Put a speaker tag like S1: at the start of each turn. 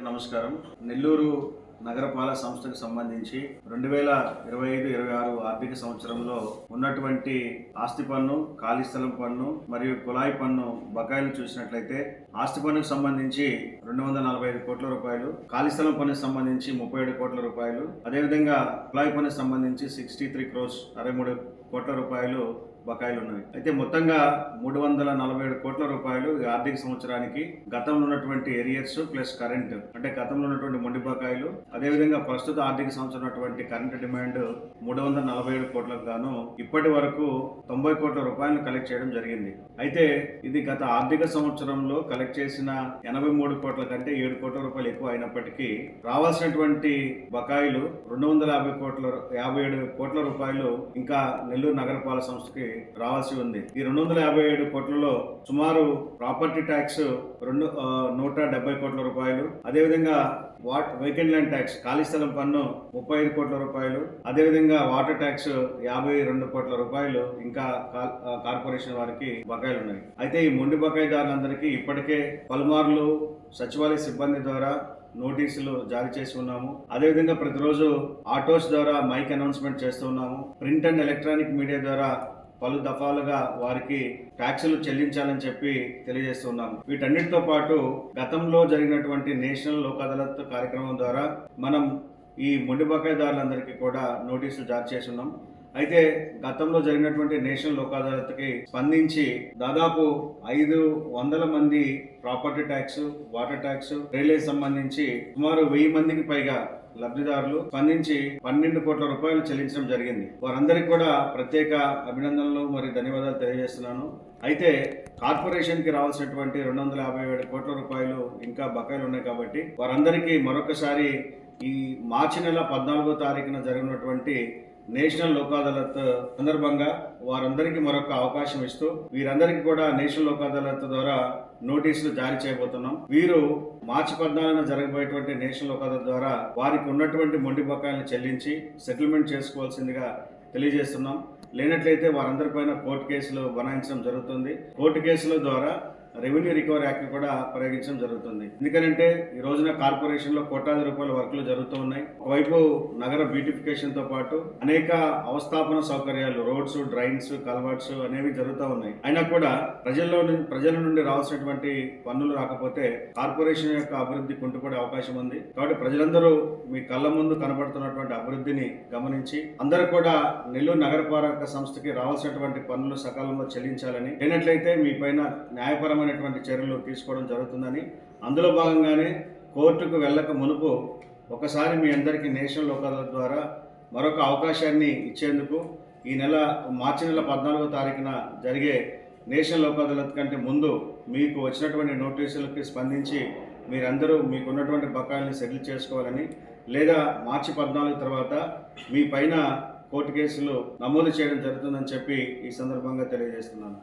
S1: నమస్కారం. నెల్లూరు నగరపాలక సంస్థకు సంబంధించి 2025-26 ఆర్థిక సంవత్సరంలో ఉన్నటువంటి ఆస్తి పన్ను, ఖాళీ స్థలం పన్ను మరియు కుళాయి పన్ను బకాయిలు చూసినట్లయితే ఆస్తి పన్నుకు సంబంధించి 245 కోట్ల రూపాయలు, ఖాళీ స్థలం పన్నుకు సంబంధించి 37 కోట్ల రూపాయలు, అదేవిధంగా కుళాయి పన్నుకు సంబంధించి 63 క్రోర్స్ 63 కోట్ల రూపాయలు బకాయిలు ఉన్నవి. అయితే మొత్తంగా 347 కోట్ల రూపాయలు ఈ ఆర్థిక సంవత్సరానికి గతంలో ఉన్నటువంటి ఏరియర్స్ ప్లస్ కరెంట్, అంటే గతంలో ఉన్నటువంటి మొండి బకాయిలు, అదేవిధంగా ప్రస్తుత ఆర్థిక సంవత్సరం ఉన్నటువంటి కరెంట్ డిమాండ్ 347 కోట్లకు గాను ఇప్పటి వరకు 90 కోట్ల రూపాయలను కలెక్ట్ చేయడం జరిగింది. అయితే ఇది గత ఆర్థిక సంవత్సరంలో కలెక్ట్ చేసిన 83 కోట్ల కంటే 7 కోట్ల రూపాయలు ఎక్కువ అయినప్పటికీ రావాల్సినటువంటి బకాయిలు 257 కోట్ల రూపాయలు ఇంకా నెల్లూరు నగరపాలక సంస్థకి రావాల్సి ఉంది. ఈ 257 కోట్లలో సుమారు ప్రాపర్టీ ట్యాక్స్ 170 కోట్ల రూపాయలు, అదేవిధంగా వేకెంట్ ల్యాండ్ ట్యాక్స్ ఖాళీ స్థలం పన్ను 35 కోట్ల రూపాయలు, అదేవిధంగా వాటర్ ట్యాక్స్ 52 కోట్ల రూపాయలు ఇంకా కార్పొరేషన్ వారికి బకాయిలు ఉన్నాయి. అయితే ఈ మొండి బకాయిదారులందరికీ ఇప్పటికే పలుమార్లు సచివాలయ సిబ్బంది ద్వారా నోటీసులు జారీ చేసి ఉన్నాము. అదేవిధంగా ప్రతిరోజు ఆటోస్ ద్వారా మైక్ అనౌన్స్మెంట్ చేస్తూ ఉన్నాము. ప్రింట్ అండ్ ఎలక్ట్రానిక్ మీడియా ద్వారా పలు దఫాలుగా వారికి ట్యాక్సులు చెల్లించాలని చెప్పి తెలియజేస్తున్నాము. వీటన్నిటితో పాటు గతంలో జరిగినటువంటి నేషనల్ లోక్ అదాలత్ కార్యక్రమం ద్వారా మనం ఈ మొండి బకాయిదారులందరికీ కూడా నోటీసులు జారీ చేసి ఉన్నాం. అయితే గతంలో జరిగినటువంటి నేషనల్ లోక్ అదాలత్కి స్పందించి దాదాపు 500 మంది property tax, water tax, railway సంబంధించి సుమారు 1000 మందికి పైగా లబ్ధిదారులు స్పందించి 12 కోట్ల రూపాయలు చెల్లించడం జరిగింది. వారందరికీ కూడా ప్రత్యేక అభినందనలు మరియు ధన్యవాదాలు తెలియజేస్తున్నాను. అయితే కార్పొరేషన్ కి రావాల్సినటువంటి 257 కోట్ల రూపాయలు ఇంకా బకాయిలు ఉన్నాయి కాబట్టి వారందరికీ మరొకసారి ఈ మార్చి నెల 14వ తారీఖున జరిగినటువంటి నేషనల్ లోక్ అదాలత్ సందర్భంగా వారందరికీ మరొక అవకాశం ఇస్తూ వీరందరికీ కూడా నేషనల్ లోక్ అదాలత్ ద్వారా నోటీసులు జారీ చేయబోతున్నాం. వీరు మార్చి 14న జరగబోయేటువంటి నేషనల్ లోక్ అదాలత్ ద్వారా వారికి ఉన్నటువంటి మొండి బకాయిలను చెల్లించి సెటిల్మెంట్ చేసుకోవాల్సిందిగా తెలియజేస్తున్నాం. లేనట్లయితే వారందరిపైన కోర్టు కేసులు బనాయించడం జరుగుతుంది. కోర్టు కేసుల ద్వారా రెవెన్యూ రికవరీ యాక్ట్ కూడా ప్రయోగించడం జరుగుతుంది. ఎందుకంటే ఈ రోజున కార్పొరేషన్ లో కోట్లాది రూపాయల వర్క్లు జరుగుతూ ఉన్నాయి. ఒకవైపు నగర బ్యూటిఫికేషన్ తో పాటు అనేక అవస్థాపన సౌకర్యాలు, రోడ్స్, డ్రైన్స్, కల్వర్ట్స్ అనేవి జరుగుతూ ఉన్నాయి. అయినా కూడా ప్రజల నుండి రావాల్సినటువంటి పన్నులు రాకపోతే కార్పొరేషన్ యొక్క అభివృద్ధి కుంటుపడే అవకాశం ఉంది. కాబట్టి ప్రజలందరూ మీ కళ్ళ ముందు కనబడుతున్నటువంటి అభివృద్ధిని గమనించి అందరూ కూడా నెల్లూరు నగరపాలక సంస్థకి రావాల్సినటువంటి పన్నులు సకాలంలో చెల్లించాలని, లేనట్లయితే మీ పైన న్యాయపరమైన చర్యలు తీసుకోవడం జరుగుతుందని, అందులో భాగంగానే కోర్టుకు వెళ్ళక మునుపు ఒకసారి మీ అందరికీ నేషనల్ లోక్ అదాలత్ ద్వారా మరొక అవకాశాన్ని ఇచ్చేందుకు ఈ మార్చి నెల 14వ తారీఖున జరిగే నేషనల్ లోక్ అదాలత్ కంటే ముందు మీకు వచ్చినటువంటి నోటీసులకి స్పందించి మీరందరూ మీకున్నటువంటి బకాయిల్ని సెటిల్ చేసుకోవాలని, లేదా మార్చి 14 తర్వాత మీ పైన కోర్టు కేసులు నమోదు చేయడం జరుగుతుందని చెప్పి ఈ సందర్భంగా తెలియజేస్తున్నాను.